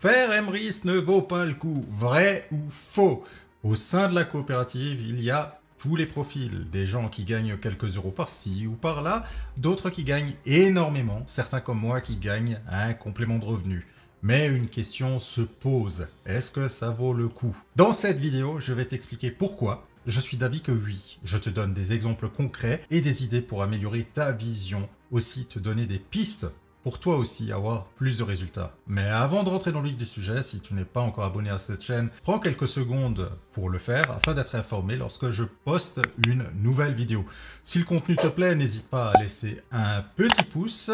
Faire Emrys ne vaut pas le coup, vrai ou faux? Au sein de la coopérative, il y a tous les profils, des gens qui gagnent quelques euros par-ci ou par-là, d'autres qui gagnent énormément, certains comme moi qui gagnent un complément de revenu. Mais une question se pose, est-ce que ça vaut le coup? Dans cette vidéo, je vais t'expliquer pourquoi. Je suis d'avis que oui, je te donne des exemples concrets et des idées pour améliorer ta vision, aussi te donner des pistes pour toi aussi avoir plus de résultats. Mais avant de rentrer dans le vif du sujet, si tu n'es pas encore abonné à cette chaîne, prends quelques secondes pour le faire afin d'être informé lorsque je poste une nouvelle vidéo. Si le contenu te plaît, n'hésite pas à laisser un petit pouce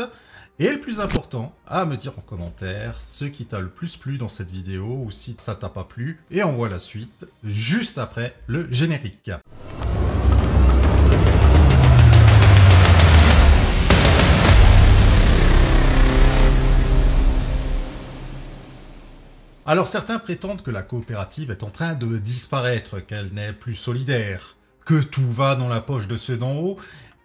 et le plus important, à me dire en commentaire ce qui t'a le plus plu dans cette vidéo ou si ça t'a pas plu et on voit la suite juste après le générique. Alors certains prétendent que la coopérative est en train de disparaître, qu'elle n'est plus solidaire, que tout va dans la poche de ceux d'en haut,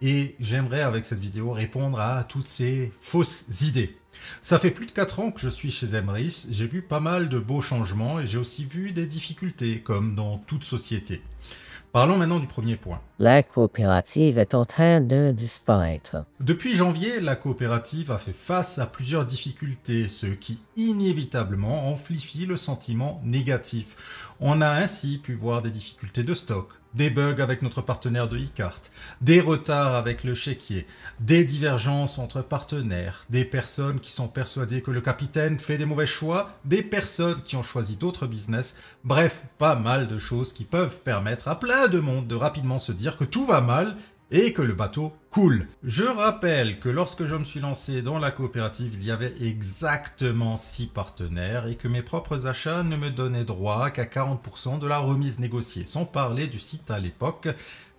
et j'aimerais avec cette vidéo répondre à toutes ces fausses idées. Ça fait plus de 4 ans que je suis chez Emrys, j'ai vu pas mal de beaux changements et j'ai aussi vu des difficultés, comme dans toute société. Parlons maintenant du premier point. La coopérative est en train de disparaître. Depuis janvier, la coopérative a fait face à plusieurs difficultés, ce qui inévitablement amplifie le sentiment négatif. On a ainsi pu voir des difficultés de stock, des bugs avec notre partenaire de e-cart, des retards avec le chéquier, des divergences entre partenaires, des personnes qui sont persuadées que le capitaine fait des mauvais choix, des personnes qui ont choisi d'autres business, bref, pas mal de choses qui peuvent permettre à plein de monde de rapidement se dire que tout va mal et que le bateau coule. Je rappelle que lorsque je me suis lancé dans la coopérative, il y avait exactement 6 partenaires et que mes propres achats ne me donnaient droit qu'à 40% de la remise négociée, sans parler du site à l'époque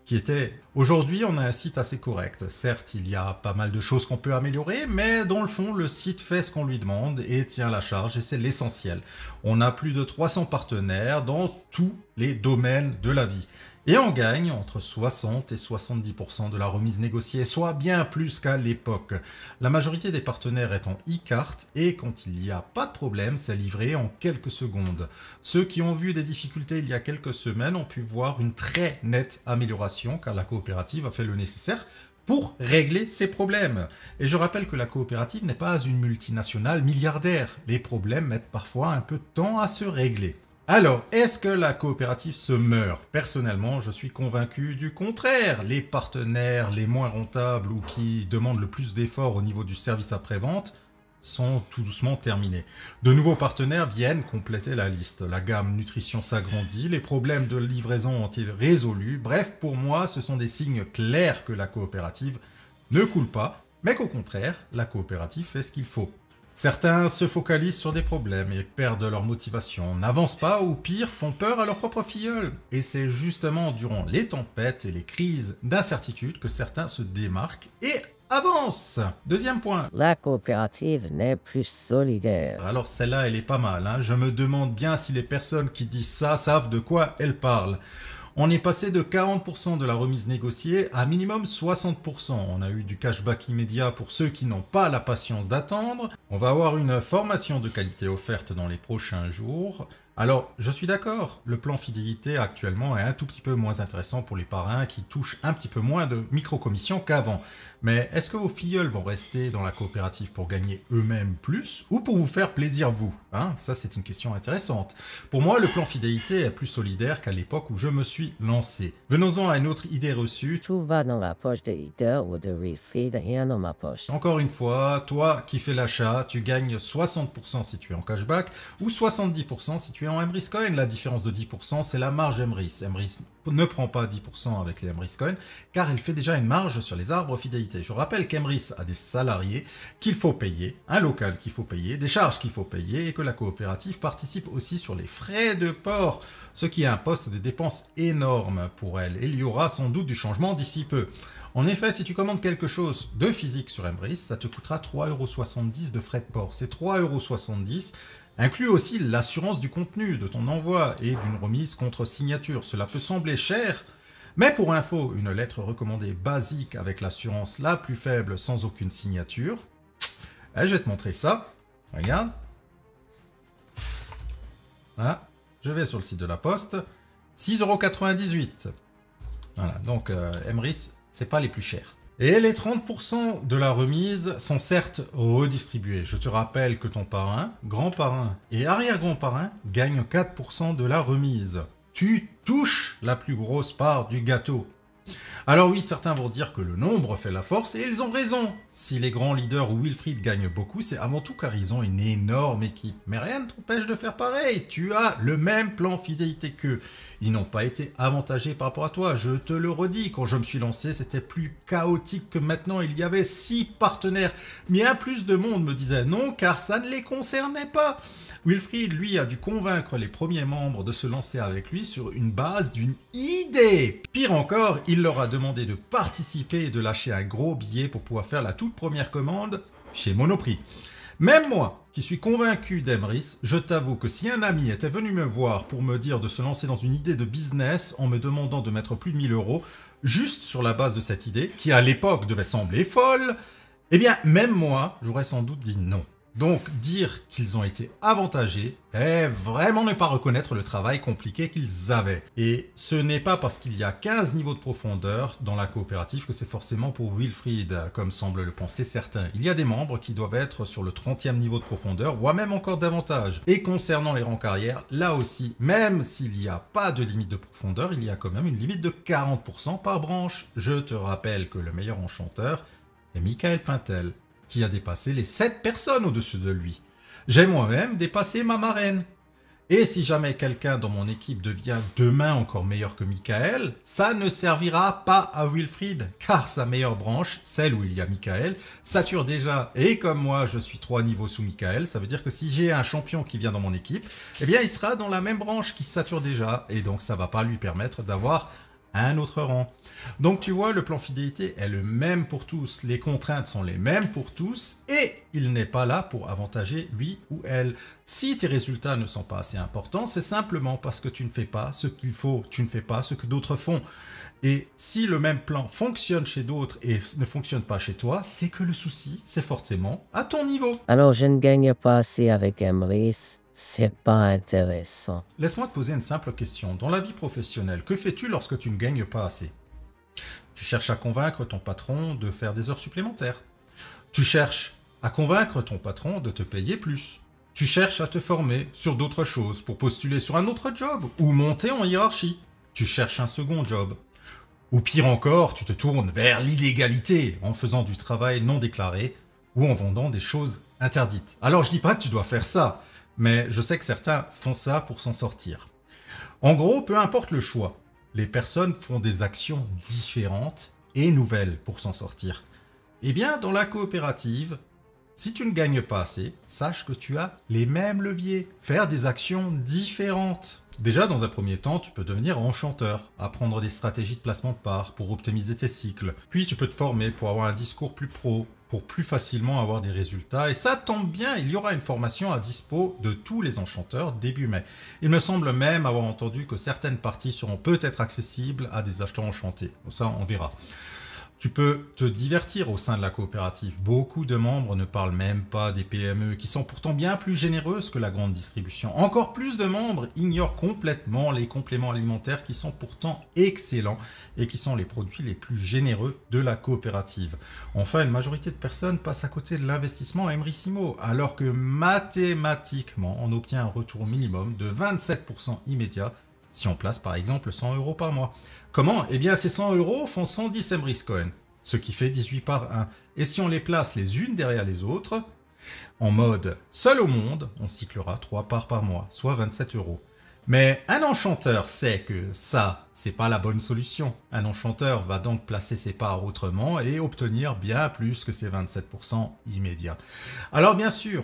qui était... Aujourd'hui, on a un site assez correct. Certes, il y a pas mal de choses qu'on peut améliorer, mais dans le fond, le site fait ce qu'on lui demande et tient la charge et c'est l'essentiel. On a plus de 300 partenaires dans tous les domaines de la vie. Et on gagne entre 60 et 70% de la remise négociée, soit bien plus qu'à l'époque. La majorité des partenaires est en e-cart et quand il n'y a pas de problème, c'est livré en quelques secondes. Ceux qui ont vu des difficultés il y a quelques semaines ont pu voir une très nette amélioration car la coopérative a fait le nécessaire pour régler ces problèmes. Et je rappelle que la coopérative n'est pas une multinationale milliardaire. Les problèmes mettent parfois un peu de temps à se régler. Alors, est-ce que la coopérative se meurt? Personnellement, je suis convaincu du contraire. Les partenaires les moins rentables ou qui demandent le plus d'efforts au niveau du service après-vente sont tout doucement terminés. De nouveaux partenaires viennent compléter la liste. La gamme nutrition s'agrandit, les problèmes de livraison ont été résolus. Bref, pour moi, ce sont des signes clairs que la coopérative ne coule pas, mais qu'au contraire, la coopérative fait ce qu'il faut. Certains se focalisent sur des problèmes et perdent leur motivation, n'avancent pas ou pire font peur à leur propre filleul. Et c'est justement durant les tempêtes et les crises d'incertitude que certains se démarquent et avancent. Deuxième point. La coopérative n'est plus solidaire. Alors celle-là, elle est pas mal, hein. Je me demande bien si les personnes qui disent ça savent de quoi elles parlent. On est passé de 40% de la remise négociée à minimum 60%. On a eu du cashback immédiat pour ceux qui n'ont pas la patience d'attendre. On va avoir une formation de qualité offerte dans les prochains jours. Alors, je suis d'accord, le plan fidélité actuellement est un tout petit peu moins intéressant pour les parrains qui touchent un petit peu moins de micro-commissions qu'avant. Mais est-ce que vos filleuls vont rester dans la coopérative pour gagner eux-mêmes plus ou pour vous faire plaisir vous, hein? Ça, c'est une question intéressante. Pour moi, le plan fidélité est plus solidaire qu'à l'époque où je me suis lancé. Venons-en à une autre idée reçue. Tout va dans la poche de Eater ou de Refeed, rien dans ma poche. Encore une fois, toi qui fais l'achat, tu gagnes 60% si tu es en cashback ou 70% si tu es en Emrys Coin. La différence de 10%, c'est la marge Emrys. Emrys ne prend pas 10% avec les Emrys Coin car elle fait déjà une marge sur les arbres fidélité. Je rappelle qu'Emrys a des salariés qu'il faut payer, un local qu'il faut payer, des charges qu'il faut payer et que la coopérative participe aussi sur les frais de port, ce qui imposte des dépenses énormes pour elle. Et il y aura sans doute du changement d'ici peu. En effet, si tu commandes quelque chose de physique sur Emrys, ça te coûtera 3,70 € de frais de port. Ces 3,70 € inclut aussi l'assurance du contenu, de ton envoi et d'une remise contre signature. Cela peut sembler cher, mais pour info, une lettre recommandée basique avec l'assurance la plus faible sans aucune signature. Je vais te montrer ça. Regarde. Là, je vais sur le site de la Poste. 6,98 €. Voilà, donc Emrys, c'est pas les plus chers. Et les 30% de la remise sont certes redistribués. Je te rappelle que ton parrain, grand-parrain et arrière-grand-parrain gagnent 4% de la remise. Tu touches la plus grosse part du gâteau. Alors oui, certains vont dire que le nombre fait la force, et ils ont raison. Si les grands leaders ou Wilfried gagnent beaucoup, c'est avant tout car ils ont une énorme équipe. Mais rien ne t'empêche de faire pareil, tu as le même plan fidélité qu'eux. Ils n'ont pas été avantagés par rapport à toi, je te le redis, quand je me suis lancé, c'était plus chaotique que maintenant, il y avait 6 partenaires. Bien plus de monde me disait non, car ça ne les concernait pas. Wilfried, lui, a dû convaincre les premiers membres de se lancer avec lui sur une base d'une idée. Pire encore, il leur a demandé de participer et de lâcher un gros billet pour pouvoir faire la toute première commande chez Monoprix. Même moi, qui suis convaincu d'Emrys, je t'avoue que si un ami était venu me voir pour me dire de se lancer dans une idée de business en me demandant de mettre plus de 1000 €, juste sur la base de cette idée, qui à l'époque devait sembler folle, eh bien, même moi, j'aurais sans doute dit non. Donc, dire qu'ils ont été avantagés est vraiment ne pas reconnaître le travail compliqué qu'ils avaient. Et ce n'est pas parce qu'il y a 15 niveaux de profondeur dans la coopérative que c'est forcément pour Wilfried, comme semblent le penser certains. Il y a des membres qui doivent être sur le 30e niveau de profondeur, voire même encore davantage. Et concernant les rangs carrières, là aussi, même s'il n'y a pas de limite de profondeur, il y a quand même une limite de 40% par branche. Je te rappelle que le meilleur enchanteur est Michael Pintel, qui a dépassé les 7 personnes au-dessus de lui. J'ai moi-même dépassé ma marraine. Et si jamais quelqu'un dans mon équipe devient demain encore meilleur que Michael, ça ne servira pas à Wilfried, car sa meilleure branche, celle où il y a Michael, sature déjà. Et comme moi, je suis 3 niveaux sous Michael, ça veut dire que si j'ai un champion qui vient dans mon équipe, eh bien il sera dans la même branche qui sature déjà, et donc ça ne va pas lui permettre d'avoir un autre rang. Donc tu vois, le plan fidélité est le même pour tous, les contraintes sont les mêmes pour tous, et il n'est pas là pour avantager lui ou elle. Si tes résultats ne sont pas assez importants, c'est simplement parce que tu ne fais pas ce qu'il faut, tu ne fais pas ce que d'autres font. Et si le même plan fonctionne chez d'autres et ne fonctionne pas chez toi, c'est que le souci, c'est forcément à ton niveau. Alors je ne gagne pas assez avec Emrys. C'est pas intéressant. Laisse-moi te poser une simple question. Dans la vie professionnelle, que fais-tu lorsque tu ne gagnes pas assez? Tu cherches à convaincre ton patron de faire des heures supplémentaires. Tu cherches à convaincre ton patron de te payer plus. Tu cherches à te former sur d'autres choses pour postuler sur un autre job ou monter en hiérarchie. Tu cherches un second job. Ou pire encore, tu te tournes vers l'illégalité en faisant du travail non déclaré ou en vendant des choses interdites. Alors je dis pas que tu dois faire ça, mais je sais que certains font ça pour s'en sortir. En gros, peu importe le choix, les personnes font des actions différentes et nouvelles pour s'en sortir. Eh bien, dans la coopérative, si tu ne gagnes pas assez, sache que tu as les mêmes leviers. Faire des actions différentes. Déjà, dans un premier temps, tu peux devenir enchanteur, apprendre des stratégies de placement de parts pour optimiser tes cycles. Puis tu peux te former pour avoir un discours plus pro, pour plus facilement avoir des résultats. Et ça tombe bien, il y aura une formation à dispo de tous les enchanteurs début mai. Il me semble même avoir entendu que certaines parties seront peut-être accessibles à des acheteurs enchantés. Ça, on verra. Tu peux te divertir au sein de la coopérative. Beaucoup de membres ne parlent même pas des PME, qui sont pourtant bien plus généreuses que la grande distribution. Encore plus de membres ignorent complètement les compléments alimentaires qui sont pourtant excellents et qui sont les produits les plus généreux de la coopérative. Enfin, une majorité de personnes passent à côté de l'investissement Emrysimo, alors que mathématiquement, on obtient un retour minimum de 27% immédiat si on place par exemple 100 € par mois. Comment? Eh bien ces 100 € font 110 Emrys Cohen, ce qui fait 18 par 1. Et si on les place les unes derrière les autres, en mode seul au monde, on cyclera 3 parts par mois, soit 27 €. Mais un enchanteur sait que ça, c'est pas la bonne solution. Un enchanteur va donc placer ses parts autrement et obtenir bien plus que ces 27% immédiats. Alors bien sûr,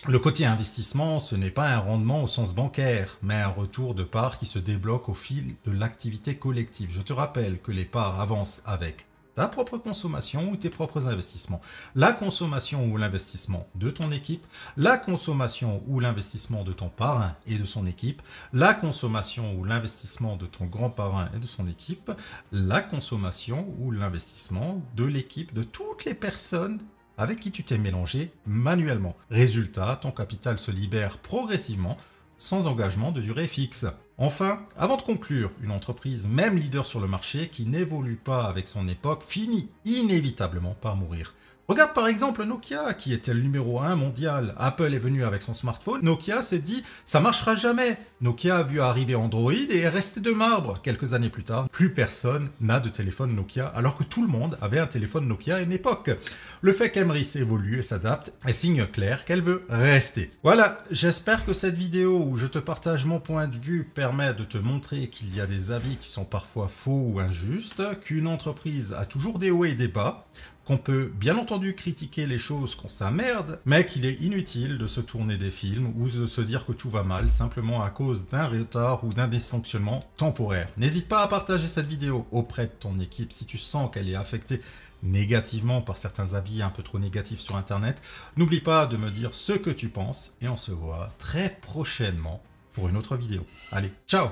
le côté investissement, ce n'est pas un rendement au sens bancaire, mais un retour de parts qui se débloque au fil de l'activité collective. Je te rappelle que les parts avancent avec ta propre consommation ou tes propres investissements. La consommation ou l'investissement de ton équipe, la consommation ou l'investissement de ton parrain et de son équipe, la consommation ou l'investissement de ton grand-parrain et de son équipe, la consommation ou l'investissement de l'équipe de toutes les personnes avec qui tu t'es mélangé manuellement. Résultat, ton capital se libère progressivement sans engagement de durée fixe. Enfin, avant de conclure, une entreprise, même leader sur le marché, qui n'évolue pas avec son époque, finit inévitablement par mourir. Regarde par exemple Nokia, qui était le numéro 1 mondial. Apple est venu avec son smartphone. Nokia s'est dit, ça marchera jamais. Nokia a vu arriver Android et est resté de marbre. Quelques années plus tard, plus personne n'a de téléphone Nokia, alors que tout le monde avait un téléphone Nokia à une époque. Le fait qu'Emrys évolue et s'adapte est signe clair qu'elle veut rester. Voilà, j'espère que cette vidéo où je te partage mon point de vue permet de te montrer qu'il y a des avis qui sont parfois faux ou injustes, qu'une entreprise a toujours des hauts et des bas, qu'on peut bien entendu critiquer les choses qu'on s'emmerde, mais qu'il est inutile de se tourner des films ou de se dire que tout va mal simplement à cause d'un retard ou d'un dysfonctionnement temporaire. N'hésite pas à partager cette vidéo auprès de ton équipe si tu sens qu'elle est affectée négativement par certains avis un peu trop négatifs sur internet. N'oublie pas de me dire ce que tu penses et on se voit très prochainement pour une autre vidéo. Allez, ciao!